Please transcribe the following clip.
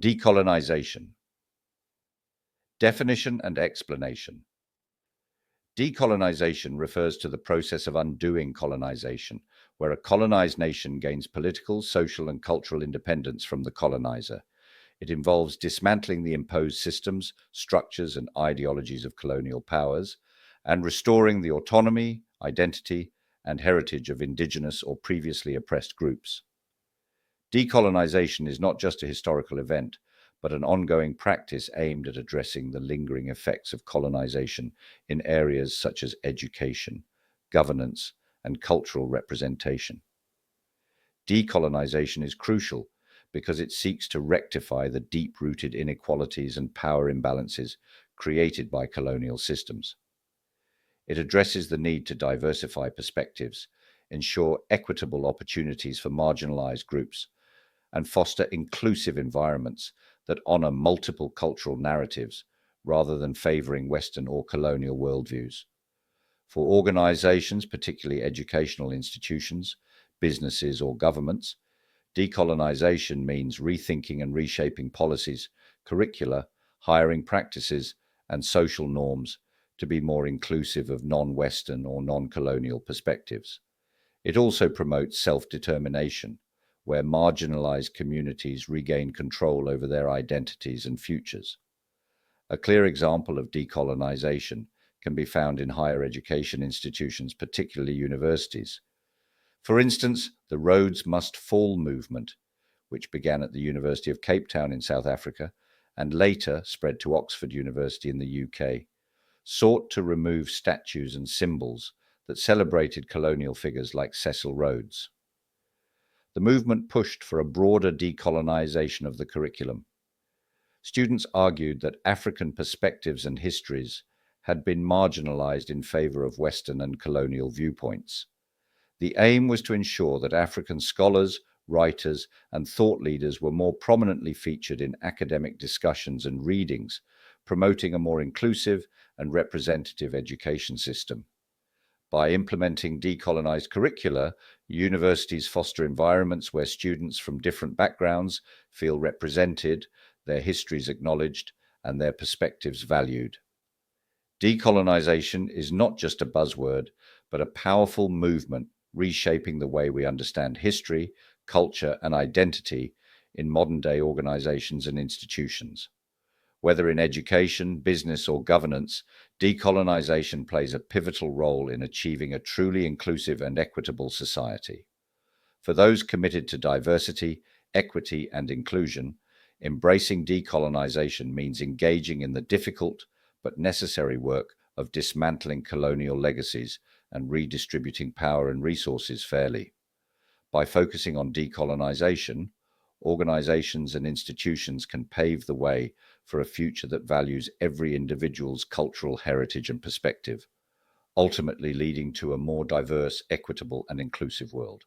Decolonisation. Definition and explanation. Decolonisation refers to the process of undoing colonization, where a colonized nation gains political, social, and cultural independence from the colonizer. It involves dismantling the imposed systems, structures, and ideologies of colonial powers, and restoring the autonomy, identity, and heritage of indigenous or previously oppressed groups. Decolonisation is not just a historical event, but an ongoing practice aimed at addressing the lingering effects of colonization in areas such as education, governance, and cultural representation. Decolonization is crucial because it seeks to rectify the deep-rooted inequalities and power imbalances created by colonial systems. It addresses the need to diversify perspectives, ensure equitable opportunities for marginalized groups, and foster inclusive environments that honor multiple cultural narratives rather than favoring Western or colonial worldviews. For organizations, particularly educational institutions, businesses, or governments, decolonization means rethinking and reshaping policies, curricula, hiring practices, and social norms to be more inclusive of non-Western or non-colonial perspectives. It also promotes self-determination, where marginalized communities regain control over their identities and futures. A clear example of decolonization can be found in higher education institutions, particularly universities. For instance, the Rhodes Must Fall movement, which began at the University of Cape Town in South Africa and later spread to Oxford University in the UK, sought to remove statues and symbols that celebrated colonial figures like Cecil Rhodes. The movement pushed for a broader decolonization of the curriculum. Students argued that African perspectives and histories had been marginalized in favor of Western and colonial viewpoints. The aim was to ensure that African scholars, writers, and thought leaders were more prominently featured in academic discussions and readings, promoting a more inclusive and representative education system. By implementing decolonized curricula, universities foster environments where students from different backgrounds feel represented, their histories acknowledged, and their perspectives valued. Decolonization is not just a buzzword, but a powerful movement reshaping the way we understand history, culture, and identity in modern-day organizations and institutions. Whether in education, business, or governance, decolonization plays a pivotal role in achieving a truly inclusive and equitable society. For those committed to diversity, equity, and inclusion, embracing decolonization means engaging in the difficult but necessary work of dismantling colonial legacies and redistributing power and resources fairly. By focusing on decolonization, organizations and institutions can pave the way for a future that values every individual's cultural heritage and perspective, ultimately leading to a more diverse, equitable, and inclusive world.